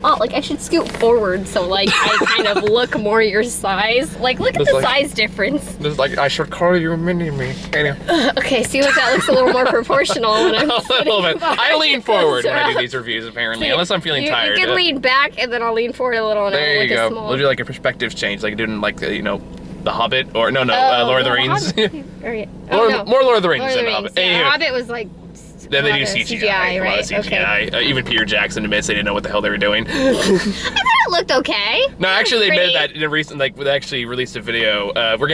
Oh, like I should scoot forward so like I kind of look more your size. Like look at the size difference. Just like I should call you mini-me. Anyway. Okay, see what that looks a little more proportional when I'm a little bit. I lean forward when I do these reviews apparently, see, unless I'm feeling tired. You can lean back and then I'll lean forward a little. And there you go. Small... We'll do like a perspective change, like doing like The Hobbit or Lord of the Rings. More Lord of the Rings than The Hobbit. Yeah, Hobbit was like. Then they do CGI, right? CGI. Okay. Even Peter Jackson admits they didn't know what the hell they were doing. I thought it looked okay. No, actually, they admitted that in a recent, they actually released a video. We'll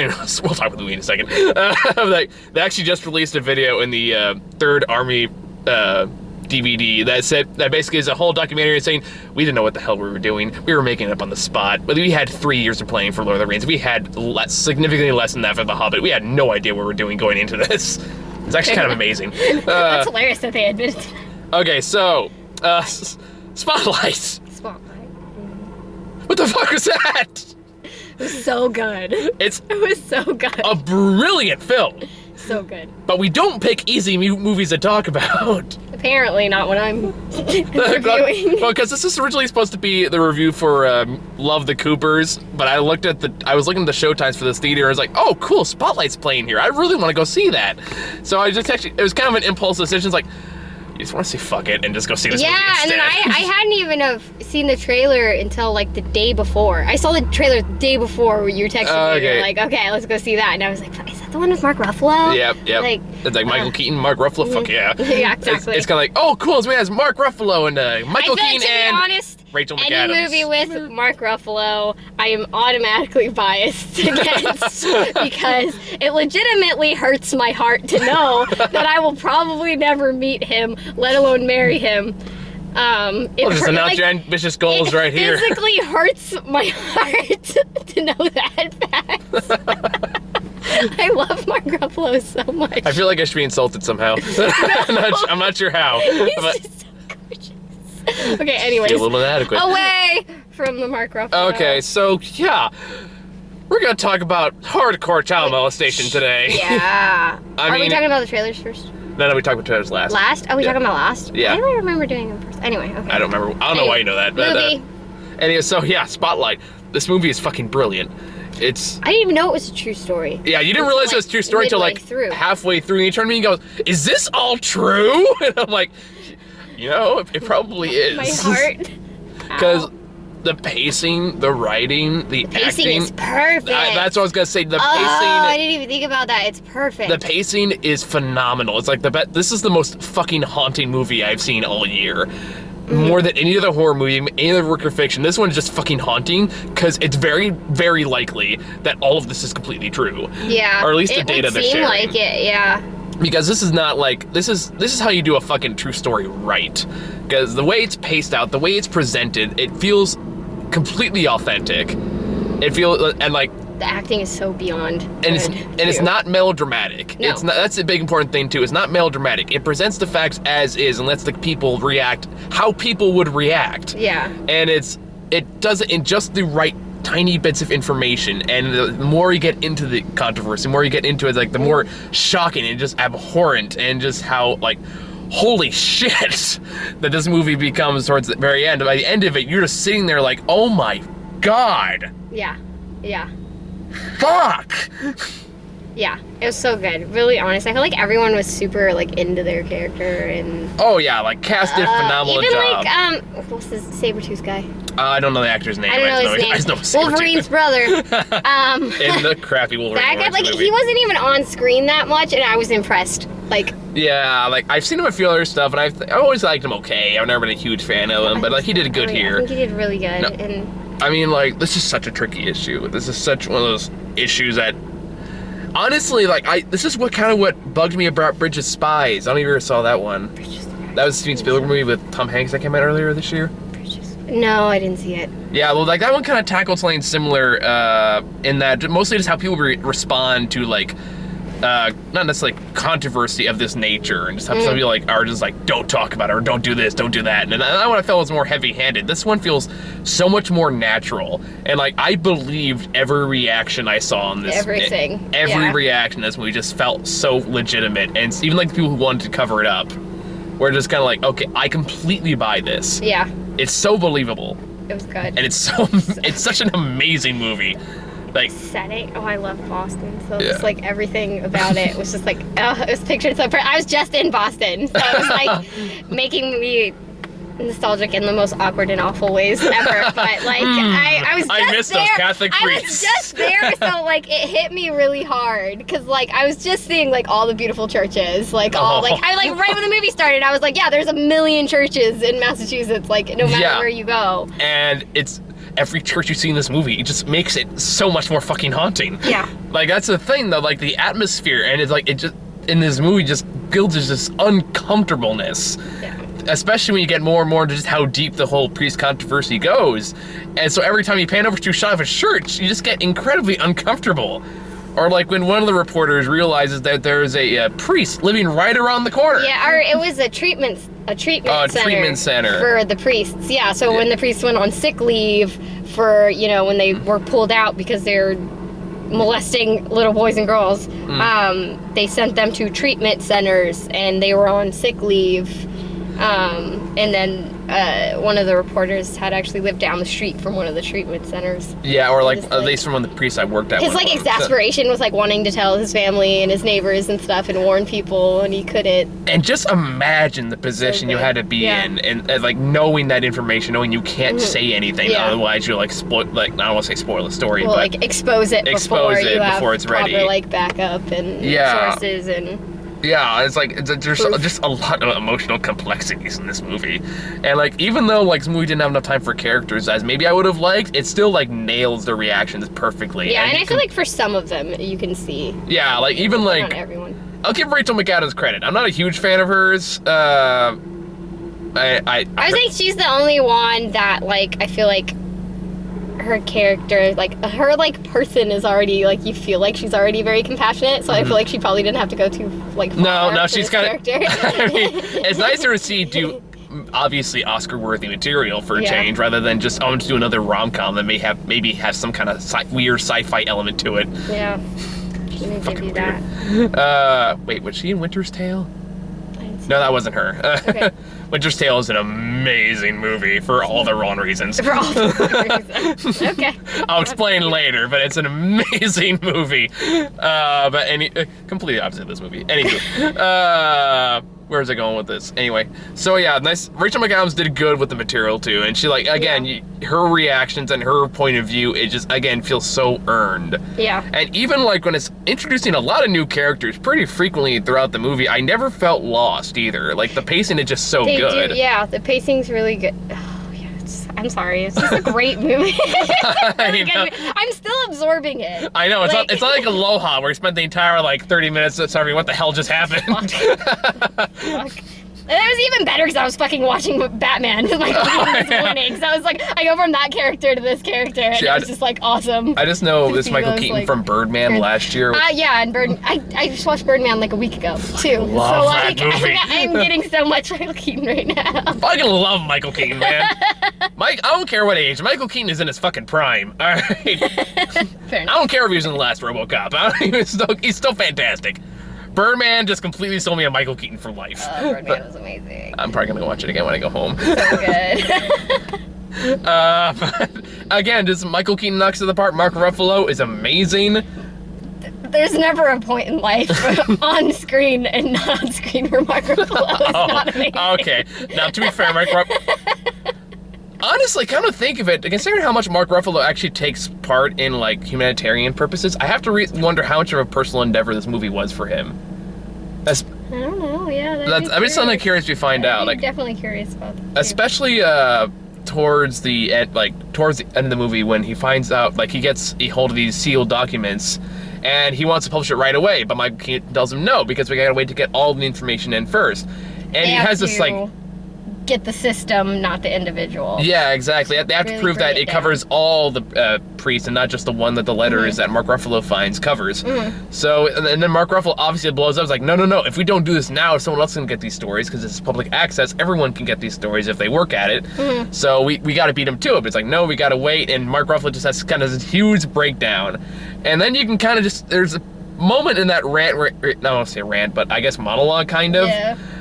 talk about the movie in a second. They actually just released a video in the Third Army DVD that basically is a whole documentary saying we didn't know what the hell we were doing. We were making it up on the spot. But we had 3 years of playing for Lord of the Rings. We had significantly less than that for The Hobbit. We had no idea what we were doing going into this. It's actually kind of amazing. That's hilarious that they admitted to that. Okay, so, Spotlight. Spotlight. What the fuck was that? It was so good. It was so good. A brilliant film. So good. But we don't pick easy movies to talk about. Apparently not when I'm reviewing. Well, because this is originally supposed to be the review for Love the Coopers, but I was looking at the showtimes for this theater, and I was like, oh, cool, Spotlight's playing here. I really want to go see that. So it was kind of an impulse decision. It's like, you just want to say fuck it and just go see this movie instead. And then I hadn't even seen the trailer until like the day before. I saw the trailer the day before when you were texting me. You're like, okay, let's go see that. And I was like, is that the one with Mark Ruffalo? Yep. It's like Michael Keaton, Mark Ruffalo, fuck yeah. Yeah, exactly. It's kind of like, oh, cool, so it has Mark Ruffalo and Michael Keaton and Rachel McAdams. Any movie with Mark Ruffalo, I am automatically biased against because it legitimately hurts my heart to know that I will probably never meet him, let alone marry him. Just announce your ambitious goals right here. It physically hurts my heart to know that fact. I love Mark Ruffalo so much. I feel like I should be insulted somehow. I'm not sure how. He's just so gorgeous. Okay, anyways. Feel a little inadequate. Away from the Mark Ruffalo. Okay, so yeah. We're gonna talk about hardcore child molestation today. Yeah. Are we talking about the trailers first? No, we talked about trailers last. Last? Are we talking about last? Yeah. I don't remember doing them first. Anyway, okay. I don't remember. I don't know why you know that. But, movie. Anyway, so yeah, Spotlight. This movie is fucking brilliant. I didn't even know it was a true story. Yeah, you didn't realize it was a true story until like halfway through. And you turned to me and goes, is this all true? And I'm like, it probably is. My heart. Because the pacing, the writing, the acting. Pacing is perfect. That's what I was going to say. The pacing. Oh, I didn't even think about that. It's perfect. The pacing is phenomenal. It's like this is the most fucking haunting movie I've seen all year. More than any other horror movie, any other work of fiction. This one is just fucking haunting because it's very, very likely that all of this is completely true. Yeah. Or at least the data they're sharing. It would seem like it, yeah. Because this is not like, this is how you do a fucking true story right. Because the way it's paced out, the way it's presented, it feels completely authentic. It feels, and like, the acting is so beyond good, and it's not melodramatic. No. It's not. That's a big important thing too. It's not melodramatic. It presents the facts as is and lets the people react how people would react. Yeah. And it does it in just the right tiny bits of information. And the more you get into the controversy, the more you get into it, like the more shocking and just abhorrent and just how like, holy shit, that this movie becomes towards the very end. By the end of it, you're just sitting there like, oh my god. Yeah. Yeah. Fuck! Yeah, it was so good. Really honest. I feel like everyone was super like into their character and. Oh yeah, like cast did a phenomenal job. Even like what's this Sabretooth guy? I don't know the actor's name. I don't know his name. Wolverine's brother. In the crappy Wolverine. That guy, like he wasn't even on screen that much, and I was impressed. Like. Yeah, like I've seen him in a few other stuff, and I've always liked him okay. I've never been a huge fan of him, but like he did good here. I think he did really good. No. And. I mean, like, this is such a tricky issue. This is such one of those issues that, honestly, like, this is what bugged me about Bridge of Spies. I don't even ever saw that one. That was a Steven Spielberg movie with Tom Hanks that came out earlier this year. No, I didn't see it. Yeah, well, like, that one kind of tackled something similar in that mostly just how people respond to, like, not necessarily controversy of this nature, and just have some people like are just like, don't talk about it, or don't do this, don't do that. And that one I felt was more heavy-handed. This one feels so much more natural, and like I believed every reaction I saw in this. Everything. Every reaction in this movie just felt so legitimate, and even like the people who wanted to cover it up were just kind of like, okay, I completely buy this. Yeah. It's so believable. It was good. And it's such an amazing movie. Like setting. Oh, I love Boston. So just like everything about it was just like, oh, it was pictured so perfect. I was just in Boston, so it was like making me nostalgic in the most awkward and awful ways ever. But like I was just I miss there. those Catholic priests. I was just there, so like it hit me really hard because like I was just seeing like all the beautiful churches, like all like I like right when the movie started, I was like, yeah, there's a million churches in Massachusetts, like no matter where you go. And it's every church you see in this movie, it just makes it so much more fucking haunting. Yeah. Like that's the thing though, like the atmosphere, and it's like it just in this movie just builds this uncomfortableness. Yeah. Especially when you get more and more into just how deep the whole priest controversy goes. And so every time you pan over to a shot of a church, you just get incredibly uncomfortable. Or like when one of the reporters realizes that there's a priest living right around the corner. Yeah, or it was a treatment center for the priests. Yeah, so when the priests went on sick leave for, you know, when they were pulled out because they're molesting little boys and girls, they sent them to treatment centers and they were on sick leave. And then one of the reporters had actually lived down the street from one of the treatment centers. Yeah, or like at least from one of the priests I worked at. His like exasperation was like wanting to tell his family and his neighbors and stuff and warn people, and he couldn't. And just imagine the position you had to be in, and like knowing that information, knowing you can't say anything, otherwise you're like I don't want to say spoil the story, well, but like expose it before it's ready. Proper like backup and sources and. Yeah, it's like there's just a lot of emotional complexities in this movie, and like even though like this movie didn't have enough time for characters as maybe I would have liked, it still like nails the reactions perfectly. Yeah, and I feel like for some of them you can see. Yeah, like even like not everyone. I'll give Rachel McAdams credit. I'm not a huge fan of hers. I think she's the only one that like I feel like her character, like her like person is already like you feel like she's already very compassionate, so I feel like she probably didn't have to go too like far no she's kind of I mean it's nicer to see do obviously Oscar-worthy material for a change rather than just I'm to do another rom-com that maybe have some kind of weird sci-fi element to it. Yeah, she may give you that. Wait, was she in Winter's Tale? No, that wasn't her. Okay. Winter's Tale is an amazing movie for all the wrong reasons. For all the wrong reasons. Okay. I'll explain later, but it's an amazing movie. But completely opposite of this movie. Anywho, where's it going with this? Anyway, so yeah, nice. Rachel McAdams did good with the material too, and she like again, her reactions and her point of view, it just again feels so earned. Yeah. And even like when it's introducing a lot of new characters pretty frequently throughout the movie, I never felt lost either. Like the pacing is just so good. Yeah, the pacing's really good. Oh yeah, I'm sorry, it's just a great movie. I'm still absorbing it. I know, it's not like Aloha where you spent the entire like 30 minutes sorry what the hell just happened. Fuck. And that was even better because I was fucking watching Batman like this morning. So I was like, I go from that character to this character, and it was just like awesome. I just know this Michael Keaton from Birdman last year. Yeah, and I just watched Birdman like a week ago too. Love that movie. I'm getting so much Michael Keaton right now. I fucking love Michael Keaton, man. I don't care what age. Michael Keaton is in his fucking prime. All right. Fair enough. I don't care if he was in the last RoboCop. He's still fantastic. Birdman just completely sold me on Michael Keaton for life. Birdman was amazing. I'm probably gonna watch it again when I go home. So good. But again, just Michael Keaton knocks it out of the park. Mark Ruffalo is amazing. There's never a point in life on screen and not on screen where Mark Ruffalo is not amazing. Okay, now to be fair, Mark Ruffalo. Honestly, come to think of it, considering how much Mark Ruffalo actually takes part in like humanitarian purposes, I have to wonder how much of a personal endeavor this movie was for him. I don't know. Yeah, I'm just something curious to find out. Like, definitely curious about that. Especially towards the end, towards the end of the movie when he finds out, like, he gets a hold of these sealed documents, and he wants to publish it right away, but Michael Keaton tells him no because we gotta wait to get all the information in first. And he has this like. Get the system, not the individual. Yeah, exactly. They have to prove that it covers all the priests and not just the one that the letters that Mark Ruffalo finds covers. So, and then Mark Ruffalo obviously blows up. It's like, no. If we don't do this now, someone else can get these stories because it's public access. Everyone can get these stories if they work at it. So we got to beat him to it. But it's like, no, we got to wait. And Mark Ruffalo just has kind of this huge breakdown. And then you can kind of just, there's a moment in that rant, where, I don't want to say rant, but I guess monologue kind of,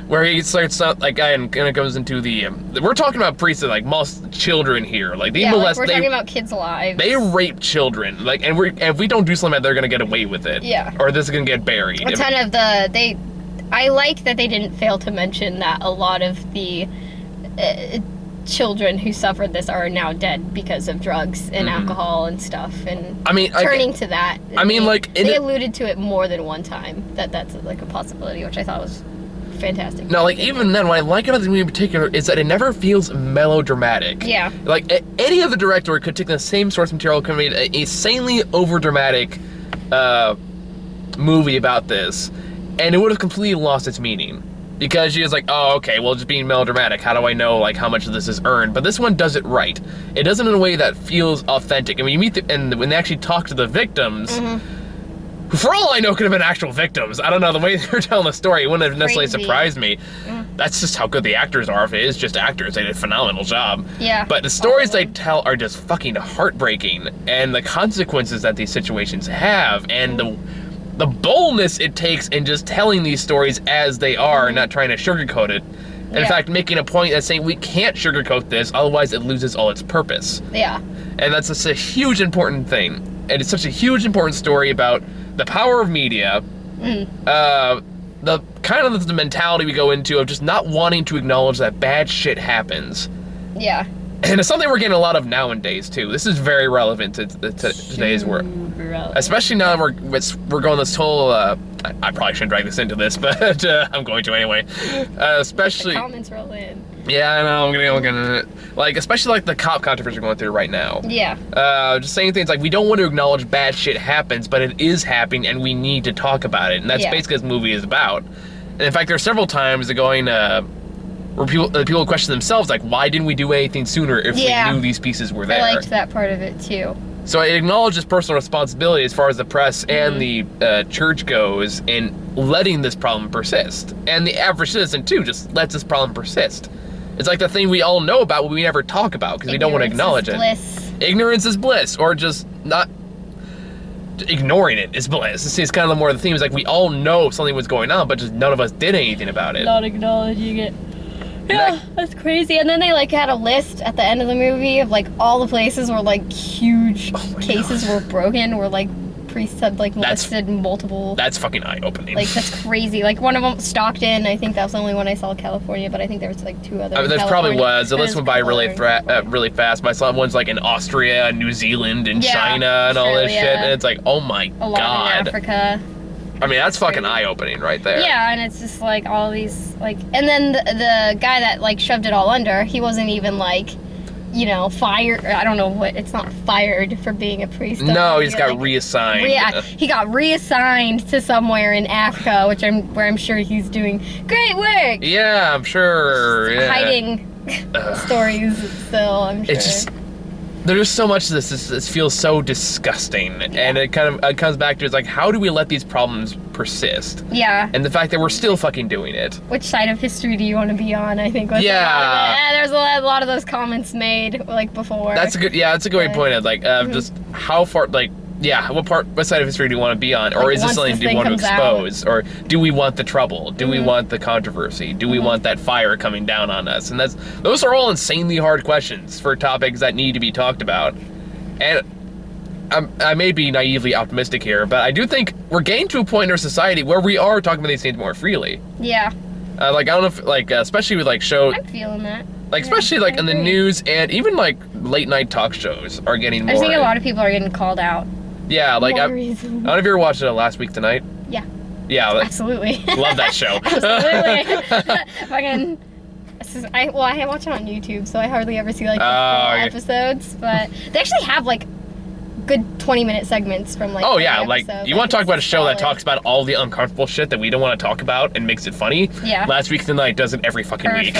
where he starts out like, and kind of goes into the. We're talking about priests that like most children here, like they molest. Like we're talking about kids' lives. They rape children, like, and if we don't do something, they're gonna get away with it. Yeah. Or this is gonna get buried. A ton of I like that they didn't fail to mention that a lot of the children who suffered this are now dead because of drugs and alcohol and stuff, and I mean, turning to that. They alluded to it more than one time that's like a possibility, which I thought was fantastic. No, like even then, what I like about the movie in particular is that it never feels melodramatic. Yeah. Like any other director could take the same source material, could make an insanely overdramatic movie about this, and it would have completely lost its meaning. Because she was like, oh, okay, well, just being melodramatic, how do I know, like, how much of this is earned? But this one does it right. It does it in a way that feels authentic. And when you meet and when they actually talk to the victims, who, for all I know, could have been actual victims. I don't know, the way they were telling the story, it wouldn't have necessarily surprised me. That's just how good the actors are. If it is just actors, they did a phenomenal job. Yeah. But the stories they tell are just fucking heartbreaking. And the consequences that these situations have, and the boldness it takes in just telling these stories as they are, and not trying to sugarcoat it. And in fact, making a point that's saying we can't sugarcoat this, otherwise it loses all its purpose. Yeah. And that's just a huge important thing. And it's such a huge important story about the power of media, the kind of the mentality we go into of just not wanting to acknowledge that bad shit happens. Yeah. And it's something we're getting a lot of nowadays too. This is very relevant to today's work, especially now that we're going this whole. I probably shouldn't drag this into this, but I'm going to anyway. Especially the comments roll in. Yeah, I know. I'm gonna like, especially like the cop controversy we're going through right now. Yeah. Just saying things like we don't want to acknowledge bad shit happens, but it is happening, and we need to talk about it. And that's basically what this movie is about. And in fact, there are several times going. Where people question themselves, like, why didn't we do anything sooner if we knew these pieces were there? I liked that part of it, too. So it acknowledges personal responsibility as far as the press and the church goes in letting this problem persist. And the average citizen, too, just lets this problem persist. It's like the thing we all know about, but we never talk about because we don't want to acknowledge it. Ignorance is bliss, or just not... ignoring it is bliss. It's kind of the more the theme is like we all know something was going on, but just none of us did anything about it. Not acknowledging it. Yeah, that's crazy. And then they like had a list at the end of the movie of like all the places where like huge cases were broken, where like priests had like molested multiple. That's fucking eye-opening. Like that's crazy. Like one of them, Stockton. I think that was the only one I saw. California, but I think there was like two others. There probably was. The list went by really fast. But I saw ones like in Austria, New Zealand, and China, and all this shit. And it's like, oh my god. A lot in Africa. I mean, that's fucking eye-opening right there. Yeah, and it's just like all these like, and then the guy that like shoved it all under, he wasn't even like, you know, fired. I don't know what. It's not fired for being a priest. No, he just got reassigned. He got reassigned to somewhere in Africa, where I'm sure he's doing great work. Yeah, I'm sure. Hiding stories still. I'm sure. It's just. There's so much of this feels so disgusting, and it kind of comes back to, it's like, how do we let these problems persist? Yeah. And the fact that we're still fucking doing it. Which side of history do you want to be on, I think. There's a lot of those comments made, like, before. That's a good way to point it, like, just how far, like, what side of history do you want to be on? Or is this something you want to expose? Or do we want the trouble? Do we want the controversy? Do we want that fire coming down on us? And those are all insanely hard questions for topics that need to be talked about. And I may be naively optimistic here, but I do think we're getting to a point in our society where we are talking about these things more freely. Yeah. Like, I don't know if, like, especially with, like, I'm feeling that. Like, especially, like, in the news, and even, like, late-night talk shows are getting more... I think a lot of people are getting called out. Yeah, like, I don't know if you ever watched Last Week Tonight? Yeah. Yeah. Absolutely. Love that show. Absolutely. I watch it on YouTube, so I hardly ever see, like, the full episodes, but they actually have, like, good 20-minute segments from, like, like, you want to talk about a show that talks about all the uncomfortable shit that we don't want to talk about and makes it funny? Yeah. Last Week Tonight does it every fucking week.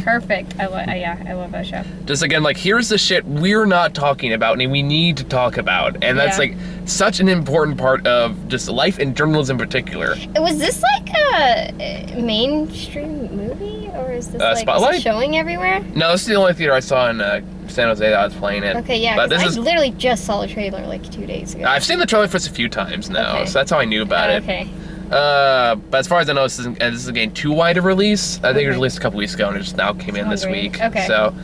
Perfect. I love that show. Just, again, like, here's the shit we're not talking about and we need to talk about, and that's, like, such an important part of just life and journalism in particular. Was this, like, a mainstream movie, or is this, like, Spotlight? Showing everywhere? No, this is the only theater I saw in San Jose that was playing it. Okay, yeah, but I literally just saw the trailer like 2 days ago. I've seen the trailer for this a few times now, so that's how I knew about it. Okay. But as far as I know, this is getting too wide a release. I think it was released a couple weeks ago, and it just now came in this week. Okay. So,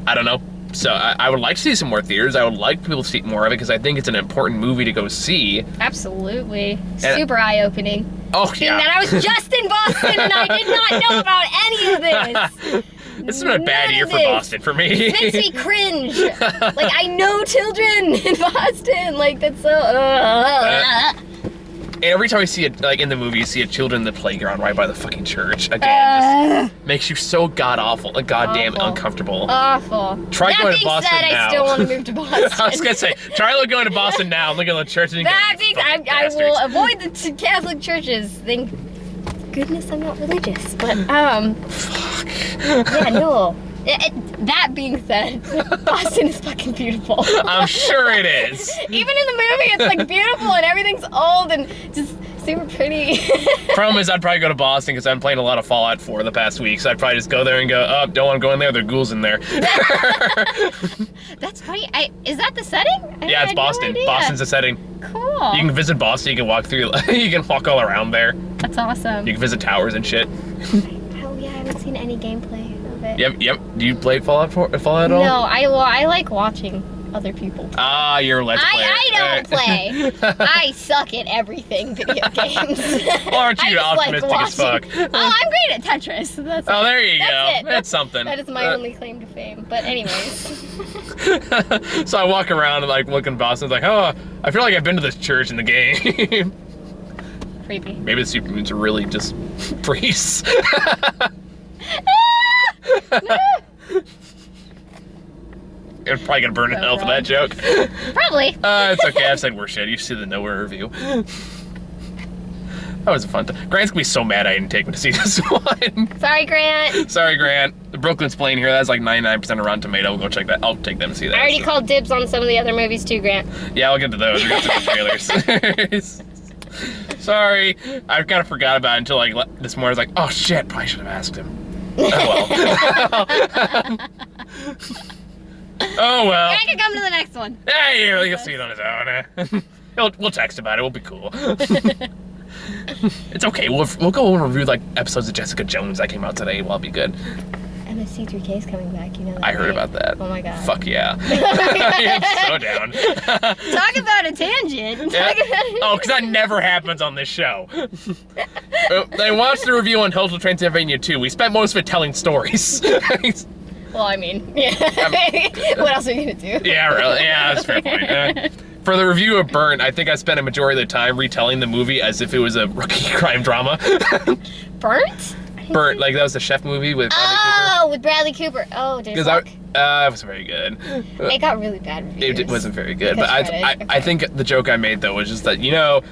I don't know. So I would like to see some more theaters. I would like people to see more of it because I think it's an important movie to go see. Absolutely. Super eye-opening. Oh, yeah. Being that I was just in Boston and I did not know about any of this. This has been a bad year for Boston for me. It makes me cringe. Like, I know children in Boston. Like, that's so... Every time I see it, like in the movie, you see a children in the playground right by the fucking church. Again, just makes you so god-awful, like goddamn uncomfortable. Awful. Try going to Boston now. now. I still want to move to Boston. I was gonna say, try going to Boston now and look at the church and that being I will avoid the Catholic churches. Thank goodness I'm not religious. But, Fuck. Yeah, no. That being said, Boston is fucking beautiful. I'm sure it is. Even in the movie, it's like beautiful and everything's old and just super pretty. Problem is, I'd probably go to Boston because I'm playing a lot of Fallout 4 the past week, so I'd probably just go there and go, oh, don't want to go in there, there are ghouls in there. That's funny. Is that the setting? Yeah, it's Boston. No, Boston's the setting. Cool. You can visit Boston, you can walk through, you can walk all around there. That's awesome. You can visit towers and shit. Oh yeah, I haven't seen any gameplay of it. Yep. Do you play Fallout at all? No, I like watching other people play. Ah, you're a Let's Player. I don't play. I suck at everything video games. Well, aren't you optimistic as fuck? Oh, I'm great at Tetris. Oh, there you go. It. That's something. That is my only claim to fame. But anyways. So I walk around and like looking at Boston, like, oh, I feel like I've been to this church in the game. Creepy. Maybe the supermutants are really just priests. You're probably gonna burn in hell for that joke. Probably. It's okay. I've said worse shit. You see the Nowhere review. That was a fun time. Grant's gonna be so mad I didn't take him to see this one. Sorry, Grant. Sorry, Grant. The Brooklyn's playing here. That's like 99% of Rotten Tomato. We'll go check that. I'll take them to see that. I already called dibs on some of the other movies too, Grant. Yeah, I'll get to those. We're gonna see the trailers. Sorry. I kind of forgot about it until like this morning. I was like, oh shit, probably should have asked him. Oh well. Oh well. I can come to the next one. Yeah, he'll see it on his own. We'll text about it. We'll be cool. It's okay. We'll go and review like episodes of Jessica Jones that came out today. We'll be good. MSC3K is coming back. You know that. I heard about that. Oh my god. Fuck yeah. I'm so down. Talk about a tangent. Yeah. Oh, because that never happens on this show. I watched the review on Hotel Transylvania 2. We spent most of it telling stories. Well, I mean, yeah. What else are you gonna do? Yeah, really. Yeah, that's a fair point. For the review of Burnt, I think I spent a majority of the time retelling the movie as if it was a rookie crime drama. Burnt? Burnt, like that was the chef movie with Bradley Cooper. Oh, with Bradley Cooper. Oh, did it suck? It was very good. It got really bad reviews. It wasn't very good, but I think the joke I made though was just that, you know,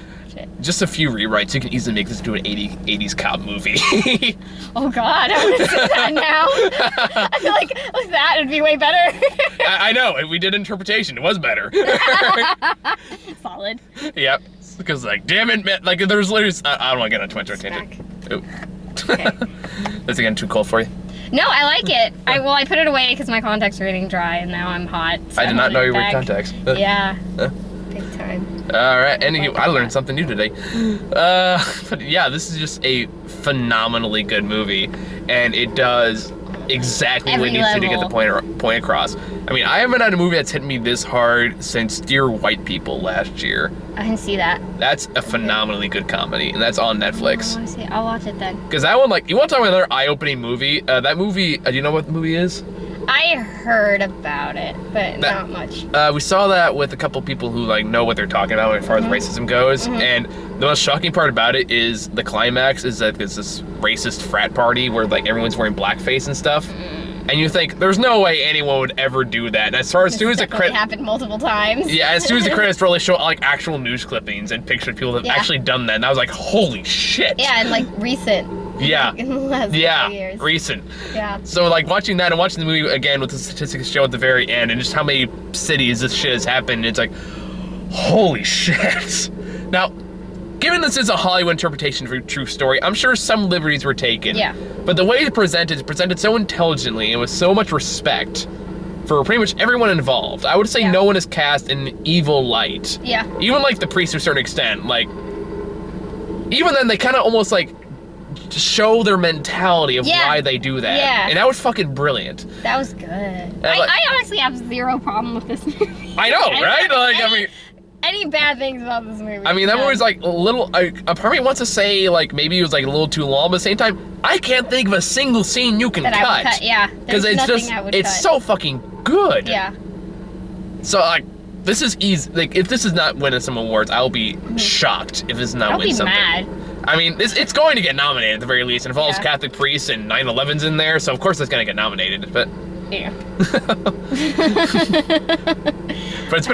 just a few rewrites, you can easily make this into an 80s cop movie. Oh god, I want to see that now. I feel like that would be way better. I know, we did interpretation, it was better. Solid. Yep, because like, damn it, man, like there's literally, I don't want to get on too much of a tangent. Okay. That's again too cold for you? No, I like it. I put it away because my contacts are getting dry and now I'm hot. So I did not know you were contacts. Yeah. Big time. Alright, I learned something new today. But yeah, this is just a phenomenally good movie, and it does exactly what it needs to get the point across. I mean, I haven't had a movie that's hit me this hard since Dear White People last year. I didn't see that. That's a phenomenally good comedy, and that's on Netflix. I want to see it. I'll watch it then. Because that one, like, you want to talk about another eye-opening movie? That movie, do you know what the movie is? I heard about it, but not much. We saw that with a couple people who like know what they're talking about as far as racism goes, and the most shocking part about it is the climax is that there's this racist frat party where like everyone's wearing blackface and stuff, and you think there's no way anyone would ever do that. And as soon as the credits happened multiple times. Yeah, as soon as the credits really show like actual news clippings and pictures of people that have actually done that, and I was like, holy shit. Yeah, and like recent. Yeah. In the last couple years. Recent. Yeah. So like watching that and watching the movie again with the statistics show at the very end and just how many cities this shit has happened, it's like, holy shit. Now, given this is a Hollywood interpretation of a true story, I'm sure some liberties were taken. Yeah. But the way it's presented so intelligently and with so much respect for pretty much everyone involved. I would say no one is cast in an evil light. Yeah. Even like the priest to a certain extent, like, even then, they kind of almost like show their mentality of why they do that. Yeah. And that was fucking brilliant. That was good. I honestly have zero problem with this movie. I know, right? Like, I mean, any bad things about this movie? I mean, that movie's like a little. A part of me wants to say like maybe it was like a little too long, but at the same time, I can't think of a single scene you can that cut. I would cut. Yeah, because it's just it's so fucking good. Yeah. So like, this is easy. Like, if this is not winning some awards, I'll be shocked if this is not winning something. I'll be mad. I mean, it's going to get nominated at the very least. It involves Catholic priests and 9/11's in there, so of course it's going to get nominated. But yeah. But it's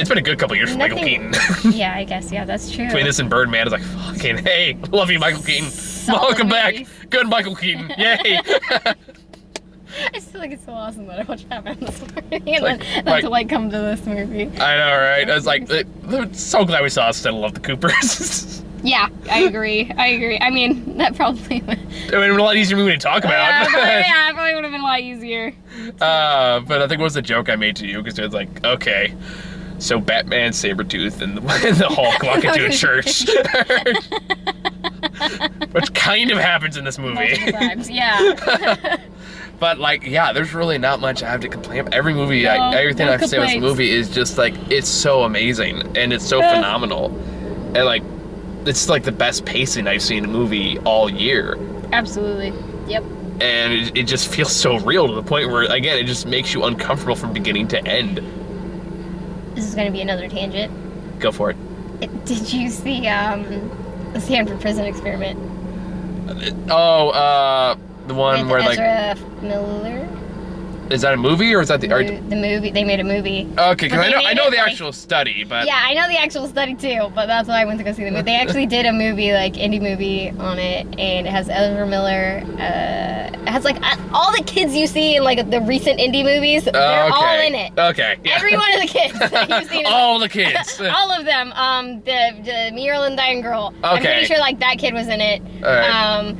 been a good couple years for Michael Keaton. Yeah, I guess. Yeah, that's true. Between this and Birdman, it's like fucking hey, love you, Michael Keaton. Welcome back, good Michael Keaton. Yay. I just feel like it's so awesome that I watched Batman this morning and then to like come to this movie. I know, right? I was like, so glad we saw Still Love the Coopers. Yeah, I agree. I mean, that probably would... It would have been a lot easier movie to talk about. Yeah, it probably would have been a lot easier. But I think it was the joke I made to you, because it was like, okay, so Batman, Sabretooth, and the Hulk walk into a church. Which kind of happens in this movie. Multiple times, yeah. But like, yeah, there's really not much I have to complain about. Every movie, everything I have to say about this movie is just like, it's so amazing, and it's so phenomenal. And like, it's like the best pacing I've seen in a movie all year. Absolutely. Yep. And it just feels so real to the point where, again, it just makes you uncomfortable from beginning to end. This is going to be another tangent. Go for it. Did you see the Stanford Prison Experiment? The one where Ezra Miller? Is that a movie or is that the movie? They made a movie. Okay, because I know the actual study, but yeah, I know the actual study too. But that's why I went to go see the movie. They actually did a movie, like indie movie, on it, and it has Ezra Miller. It has like all the kids you see in like the recent indie movies. They're all in it. Okay. Yeah. Every one of the kids that you've seen. All the kids. All of them. The Marilyn Dine girl. Okay. I'm pretty sure like that kid was in it. All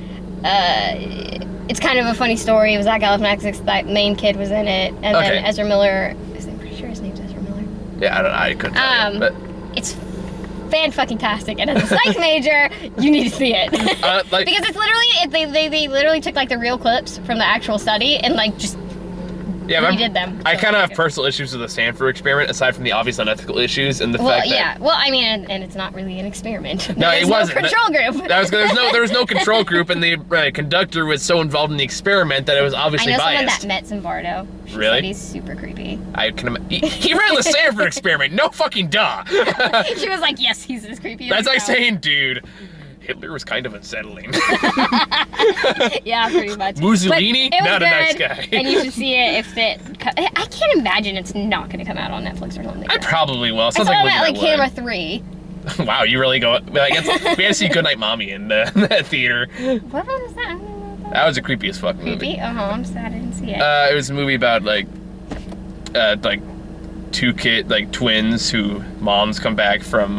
right. It's kind of a funny story. It was Zach Galifianakis, that main kid was in it, and then Ezra Miller. I'm pretty sure his name's Ezra Miller. Yeah, I don't know. I couldn't tell you, but it's fan-fucking-tastic, and as a psych major, you need to see it. Because it's literally, they literally took like the real clips from the actual study and like just redid them. I kind of have personal issues with the Stanford experiment, aside from the obvious unethical issues and the fact that... Well, I mean, and it's not really an experiment. No, it wasn't. No control group. There was no control group, and the conductor was so involved in the experiment that it was obviously biased. I know someone that met Zimbardo. She said he's super creepy. He ran the Stanford experiment. No fucking duh. She was like, yes, he's as creepy as That's like saying, dude, Hitler was kind of unsettling. Yeah, pretty much. Mussolini, not a nice guy. And you should see it if it... I can't imagine it's not going to come out on Netflix or something. I probably will. Sounds like Camera 3. Wow, you really go... we had to see Goodnight Mommy in that theater. What was that? That was the creepiest fucking movie. Creepy? I'm sad I didn't see it. It was a movie about like two twins who moms come back from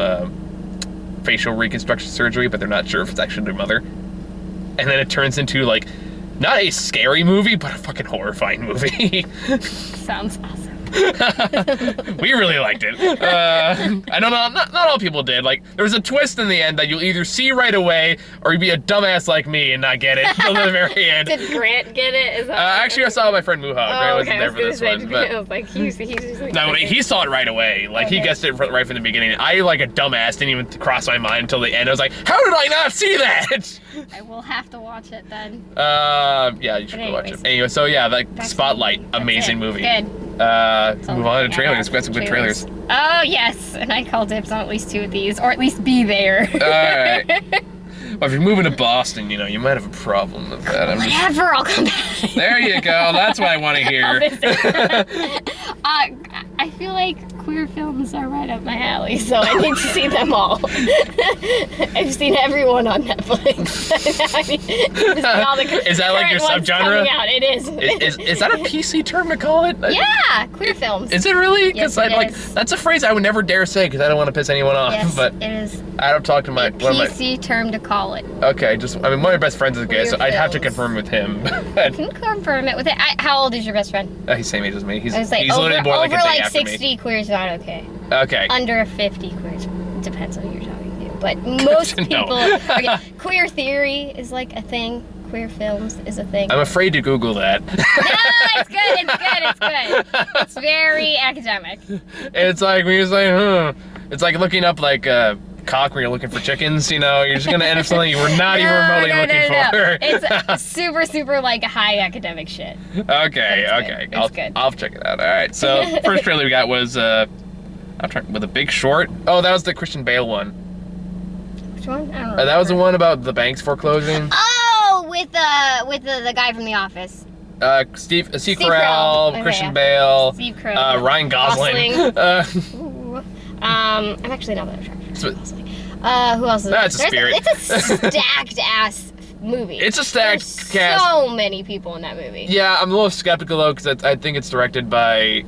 facial reconstruction surgery, but they're not sure if it's actually their mother. And then it turns into like not a scary movie, but a fucking horrifying movie. Sounds awesome. We really liked it. I don't know, not all people did. Like, there was a twist in the end that you'll either see right away, or you'd be a dumbass like me and not get it until the very end. Did Grant get it? Is that actually, I saw my friend Muha. Grant wasn't there for this one. But I was like, he's like, no, he saw it right away. Like, he guessed it right from the beginning. I, like a dumbass, didn't even cross my mind until the end. I was like, how did I not see that? I will have to watch it then. Yeah, you should go watch it. Anyway, so yeah, like Spotlight, amazing movie. Good. Move on to trailers. We've got some good trailers. Oh, yes. And I call dibs on at least 2 of these, or at least be there. Alright. Well, if you're moving to Boston, you might have a problem with that. Whatever, I'll come back. There you go. That's what I want to hear. I feel like queer films are right up my alley, so I need to see them all. I've seen everyone on Netflix. Is that like your subgenre? It is. Is that a PC term to call it? Yeah, queer films. Is it really? Yes, that's a phrase I would never dare say because I don't want to piss anyone off. Yes, but it is. I don't talk to my PC term to call it. Okay, one of my best friends is gay, so I'd have to confirm with him. You can confirm it with it. How old is your best friend? He's the same age as me. He's literally born like a day after 60 me. queers not okay. Okay. Under 50 queers depends on who you're talking to. but most to know. people. Okay, queer theory is like a thing. Queer films is a thing. I'm afraid to Google that. No, it's good. It's good. It's good. It's very academic. It's like when you're like, it's like looking up like cock when you're looking for chickens. You know, you're just gonna end up something you were not even remotely looking for. It's super like high academic shit. Okay, okay. It's good. I'll check it out. All right. So first trailer we got was I'm trying with a Big Short. Oh, that was the Christian Bale one. Which one? I don't remember. That was the one about the banks foreclosing. Oh, with the guy from The Office. Steve Carell. Carell, Okay, Christian yeah. Bale, Steve Carell. Ryan Gosling. Ooh. I'm actually not that attracted to Gosling. Who else is That's there? a spirit. It's a stacked ass movie. It's a stacked There's cast. So many people in that movie. Yeah, I'm a little skeptical though because I think it's directed by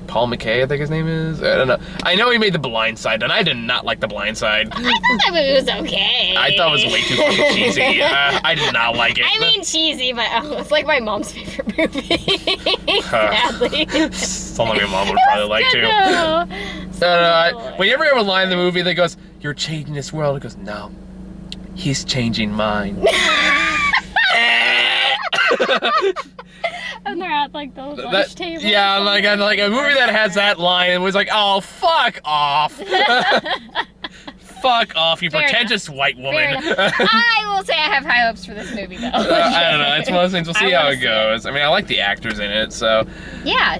Paul McKay. I think his name is. I don't know. I know he made The Blind Side, and I did not like The Blind Side. I thought that movie was okay. I thought it was way too fucking cheesy. I did not like it. I mean cheesy, but it's like my mom's favorite movie. Sadly. Something your mom would probably like too. No. Whenever you have a line in the movie that goes, "You're changing this world," it goes, "No, he's changing mine." And they're at like the lunch table. Yeah, like a movie that has that line and was like, "Oh, fuck off." Fuck off, you Fair pretentious white woman. I will say I have high hopes for this movie, though. I don't know. It's one of those things. We'll see how it goes. I mean, I like the actors in it, so. Yeah.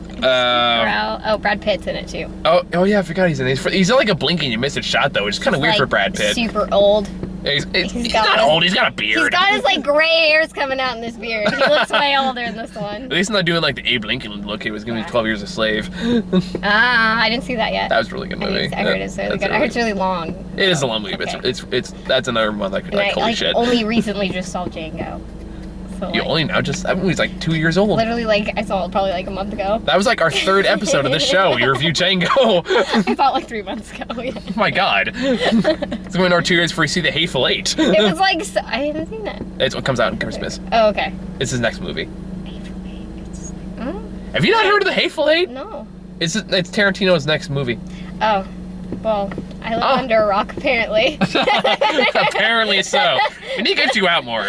Oh, Brad Pitt's in it too. Oh yeah, I forgot he's in it. He's like a blink and you miss a shot though, which is kind of weird for Brad Pitt. Super old. He's not old. He's got a beard. He's got his like gray hairs coming out in this beard. He looks way older in this one. At least I'm not doing like the Abe Lincoln look. He was giving me 12 Years a Slave. I didn't see that yet. That was a really good movie. I heard it's really good. I heard it's really long. It is a long movie. Okay. It's that's another one like holy shit. Only recently just saw Django. So, You only now just that movie's like 2 years old. Literally, like I saw it probably like a month ago. That was like our third episode of the show. We reviewed Django. I thought like 3 months ago. Yeah. Oh my god. It's going to our 2 years before we see The Hateful Eight. It was like I haven't seen it. It's what comes out on Christmas. Oh, okay. It's his next movie. It's, Have you not heard of The Hateful Eight? No. It's Tarantino's next movie. Oh. Well, I live under a rock apparently. Apparently so. We need to get you out more.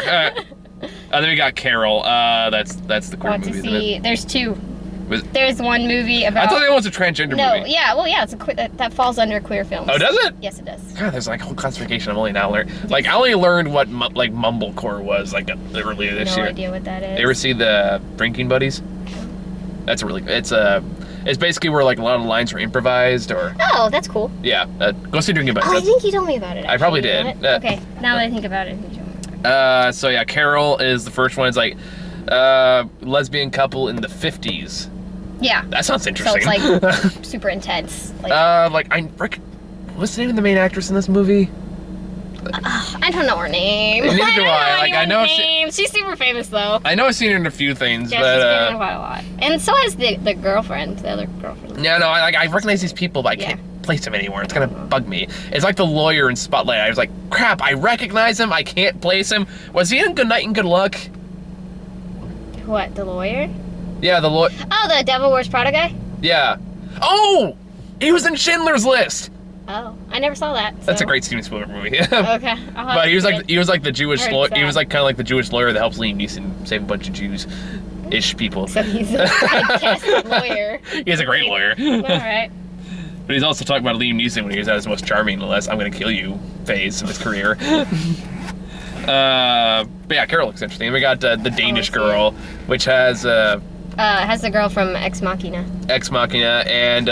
Then we got Carol. That's the queer Want to movie. see? There's two. Was- There's one movie about. I thought that was a transgender movie. Yeah. Well, yeah. It's that falls under queer films. Oh, does it? Yes, it does. God, there's like a whole classification. I'm only now learned. Like I only learned what like mumblecore was like earlier this year. No idea what that is. You ever see the Drinking Buddies? That's really. It's basically where like a lot of lines were improvised or. Oh, that's cool. Yeah. Go see Drinking Buddies. Oh, I think you told me about it. I probably actually, did. you know what? Okay. Now that I think about it, you told me about it. So yeah, Carol is the first one. It's like lesbian couple in the 50s. Yeah. That sounds So interesting. it's like super intense. Like, what's the name of the main actress in this movie? I don't know her name. Neither do I don't I. Like, I know her name. She's super famous though. I know I've seen her in a few things, Yeah, she's been but in quite a lot. And so has the girlfriend, the other girlfriend. yeah, no, I recognize these people, but I can't place them anymore. It's gonna bug me. It's like the lawyer in Spotlight. I was like, crap, I recognize him, I can't place him. Was he in Good Night and Good Luck? What, the lawyer? Yeah, the lawyer. Oh, the Devil Wears Prada guy? Yeah. Oh, he was in Schindler's List. Oh, I never saw that. So. That's a great Steven Spielberg movie. Okay. But he was like the Jewish Heard lawyer. that. He was like kind of like the Jewish lawyer that helps Liam Neeson save a bunch of Jews-ish people. So he's a fantastic lawyer. He's a great lawyer. All right. But he's also talking about Liam Neeson when he was at his most charming, unless I'm gonna kill you phase of his career. But yeah, Carol looks interesting. We got the Danish girl, which has the girl from Ex Machina. Ex Machina, and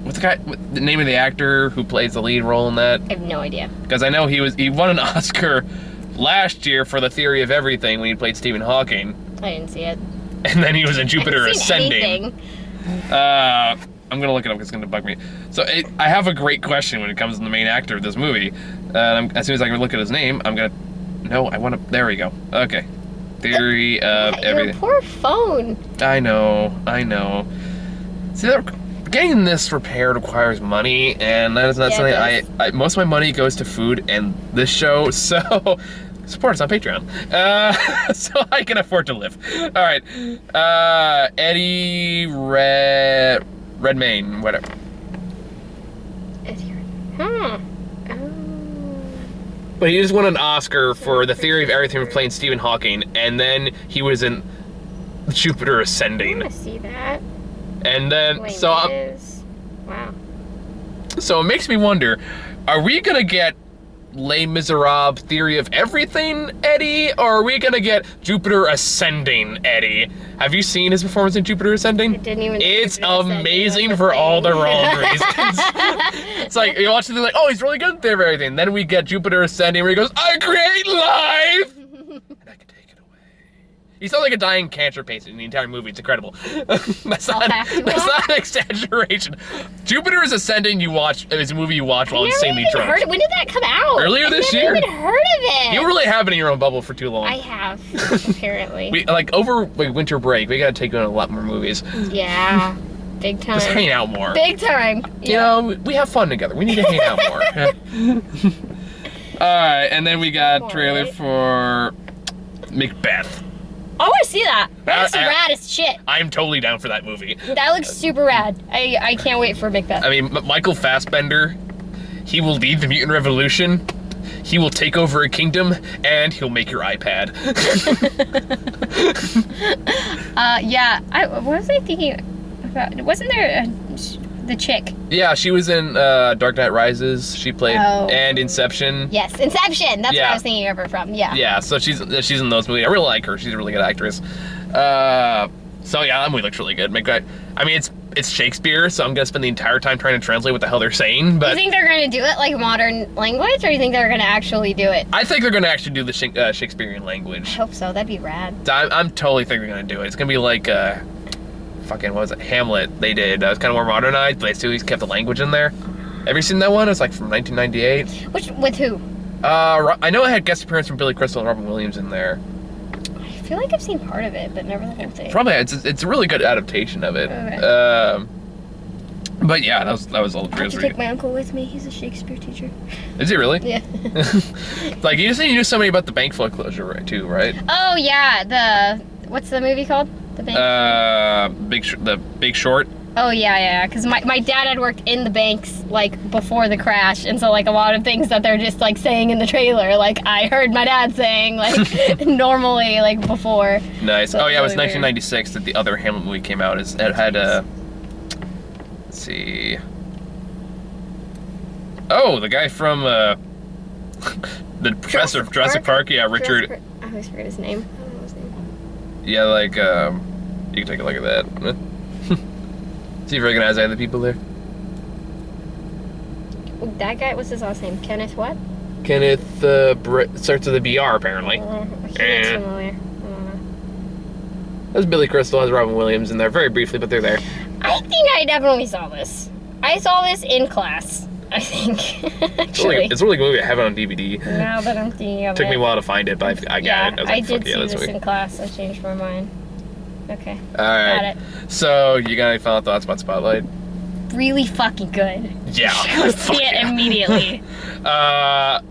what's the name of the actor who plays the lead role in that? I have no idea. Because I know he won an Oscar last year for The Theory of Everything when he played Stephen Hawking. I didn't see it. And then he was in Jupiter I haven't seen Ascending. anything. I'm gonna look it up because it's gonna bug me. So I have a great question when it comes to the main actor of this movie. As soon as I can look at his name, I'm gonna. No, I want to. There we go. Okay. Theory of Everything. Your poor phone. I know. See, getting this repaired requires money, and that is not something I. Most of my money goes to food and this show, so support us on Patreon, so I can afford to live. All right, Eddie Redmayne, whatever. Eddie Redmayne. But he just won an Oscar for The Theory of Everything for playing Stephen Hawking, and then he was in Jupiter I Ascending. want to see that. And then, Wait, so wow. So it makes me wonder, are we gonna get Les Miserables Theory of Everything Eddie, or are we gonna get Jupiter Ascending Eddie? Have you seen his performance in Jupiter Ascending? I didn't even know It's Jupiter Ascending amazing was a for all the thing. wrong reasons. It's like, you watch the thing like, oh, he's really good at Theory of Everything. Then we get Jupiter Ascending where he goes, I create life! And I can take it away. He sounds like a dying cancer patient in the entire movie. It's incredible. That's not an exaggeration. Jupiter is Ascending. It's a movie you watch while insanely drunk. When did that come out? Earlier this year. I've never even heard of it. You really have been in your own bubble for too long. I have, apparently. We over winter break, we gotta take on a lot more movies. Yeah, big time. Just hang out more. Big time. You know, we have fun together. We need to hang out more. All right, and then we got trailer for Macbeth. I want to see that. That looks rad as shit. I'm totally down for that movie. That looks super rad. I can't wait for Macbeth. I mean, Michael Fassbender, he will lead the mutant revolution. He will take over a kingdom, and he'll make your iPad. Yeah. What was I thinking about? Wasn't there the chick? Yeah, she was in Dark Knight Rises. She played and Inception. Yes, Inception. That's what I was thinking of her from. Yeah. Yeah, so she's in those movies. I really like her. She's a really good actress. So yeah, that movie looks really good. I mean, it's Shakespeare, so I'm gonna spend the entire time trying to translate what the hell they're saying. But Do you think they're gonna do it like modern language, or do you think they're gonna actually do it? I think they're gonna actually do the Shakespearean language. I hope so. That'd be rad. I'm totally think they're gonna do it. It's gonna be like fucking what was it? Hamlet. They did. It was kind of more modernized, but they still kept the language in there. Have you seen that one? It's like from 1998. With who? I know it had guest appearance from Billy Crystal and Robin Williams in there. I feel like I've seen part of it, but never the whole thing. Probably it's a really good adaptation of it. Okay. But yeah, that was all the I have to take my uncle with me. He's a Shakespeare teacher. Is he really? Yeah. Like you knew somebody about the bank foreclosure, right? Too, right? Oh yeah, what's the movie called? The bank. The Big Short. Oh yeah. Because my dad had worked in the banks like before the crash, and so like a lot of things that they're just like saying in the trailer, like I heard my dad saying like normally like before. Nice. So oh yeah, it was really 1996 that the other Hamlet movie came out. It had let's see. Oh, the guy from the professor of Jurassic Park. Yeah, Richard. I always forget his name. I don't know his name. Yeah, like you can take a look at that. See if you recognize any of the people there. That guy, what's his last name? Kenneth what? Kenneth starts with a BR apparently. He looks familiar. I don't know. That's Billy Crystal, has Robin Williams in there very briefly, but they're there. I think I definitely saw this. I saw this in class, I think. Actually. It's a really good movie. I have it on DVD. Now that I'm thinking of it. Took me a while to find it, but I got it. I did see this in class. I changed my mind. Okay. Alright. Got it. So, you got any final thoughts about Spotlight? Really fucking good. Yeah. Go see it immediately. I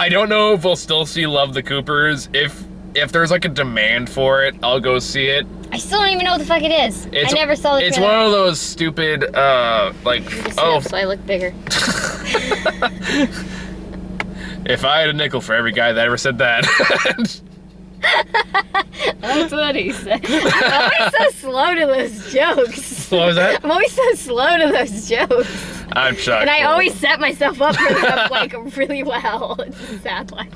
don't know if we'll still see Love the Coopers. If there's like a demand for it, I'll go see it. I still don't even know what the fuck it is. I never saw the trailer. It's one of those stupid, so I look bigger. If I had a nickel for every guy that ever said that. That's what he said. I'm always so slow to those jokes. What was that? I'm always so slow to those jokes. I'm shocked. And I always set myself up for them, like, really well. It's a sad life.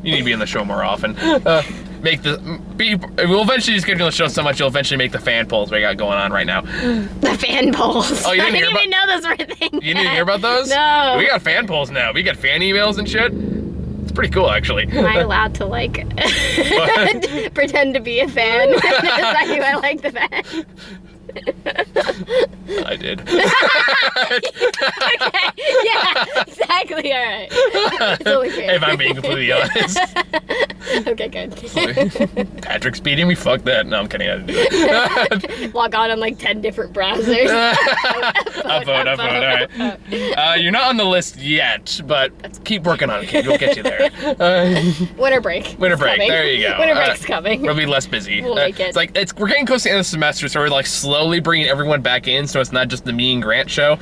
You need to be in the show more often. We'll eventually just get to the show so much you'll eventually make the fan polls we got going on right now. The fan polls. Oh, you didn't I didn't even know those were a thing. You didn't hear about those? No. We got fan polls now. We got fan emails and shit. It's pretty cool, actually. Am I allowed to, like, pretend to be a fan? Is that who I like the fan? I did. Okay, yeah, exactly, alright. It's only fair. If I'm being completely honest. Okay, good. Patrick's beating me. Fuck that. No, I'm kidding. I didn't do it. Log on like 10 different browsers. Upvote. All right. You're not on the list yet, but keep working on it, kid. We'll get you there. Winter break. Winter break. Coming. There you go. Winter break's coming. We'll be less busy. We'll make it. We're getting close to the end of the semester, so we're like slowly bringing everyone back in, so it's not just the me and Grant show.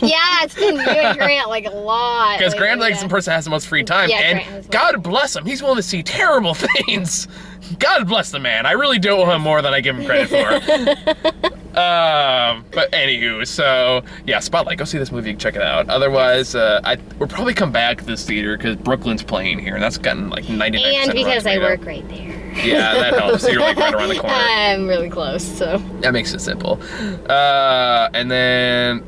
Yeah, it's been you and Grant like a lot. Because Grant like the person that has the most free time, and God bless him, he's willing to see terrible things. God bless the man. I really do owe him more than I give him credit for. But anywho, so yeah, Spotlight. Go see this movie. Check it out. Otherwise, we'll probably come back to this theater because Brooklyn's playing here, and that's gotten like 99%. And because I work right there. Yeah, that helps. You're like right around the corner. I'm really close, so that makes it simple. And then,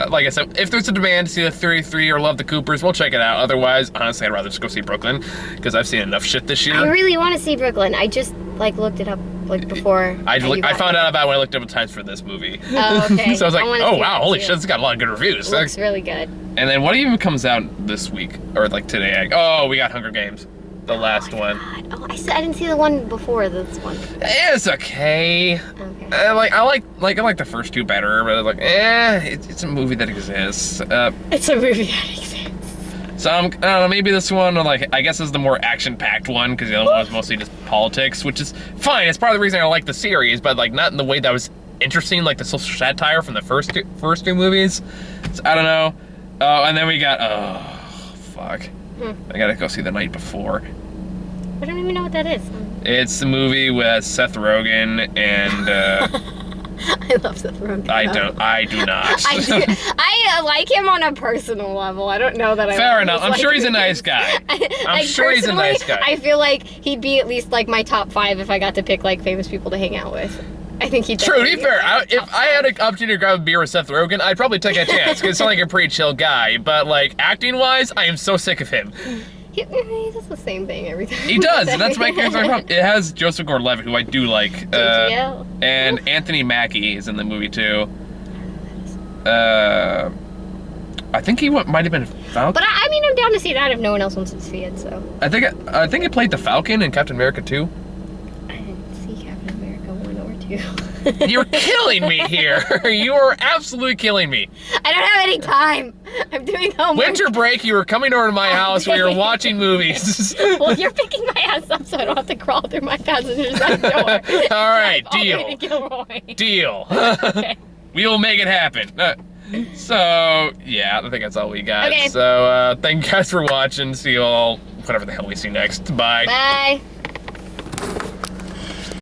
like I said, if there's a demand to see the 33 or Love the Coopers, we'll check it out. Otherwise, honestly, I'd rather just go see Brooklyn because I've seen enough shit this year. I really want to see Brooklyn. I just like looked it up like before. I found out about it when I looked up the times for this movie. Oh, okay. So I was like, oh wow, holy shit, it's got a lot of good reviews. It looks really good. And then what even comes out this week or like today? Oh, we got Hunger Games, the last one. God. Oh, I didn't see the one before this one. It's okay. Okay. I like the first two better, but like, it's a movie that exists. It's a movie that exists. So I don't know, maybe this one, like, I guess is the more action-packed one, because the other one was mostly just politics, which is fine. It's part of the reason I like the series, but like not in the way that was interesting, like the social satire from the first two movies. So, I don't know. And then we got, fuck. I gotta go see The Night Before. I don't even know what that is. It's the movie with Seth Rogen and, I love Seth Rogen. I do not. I like him on a personal level. I don't know that I Fair enough. I'm sure he's a nice guy. I'm sure he's a nice guy. I feel like he'd be at least like my top 5 if I got to pick like famous people to hang out with. I think he'd. True, to be fair, if I had an opportunity to grab a beer with Seth Rogen, I'd probably take a chance, because it's not like a pretty chill guy, but like acting-wise, I am so sick of him. He does the same thing every time. He does, and that's my character problem. It has Joseph Gordon-Levitt, who I do like, and Anthony Mackie is in the movie too. I think he might have been Falcon. But I mean, I'm down to see that if no one else wants to see it. So I think he played the Falcon in Captain America 2. I didn't see Captain America 1 or 2. You're killing me here. You are absolutely killing me. I don't have any time. I'm doing homework. Winter break, you were coming over to my house where you were watching movies. Well, you're picking my ass up so I don't have to crawl through my passenger side door. All right, deal. Gilroy. Deal. Okay. We will make it happen. So, yeah, I think that's all we got. Okay. So, thank you guys for watching. See you all, whatever the hell we see next. Bye. Bye.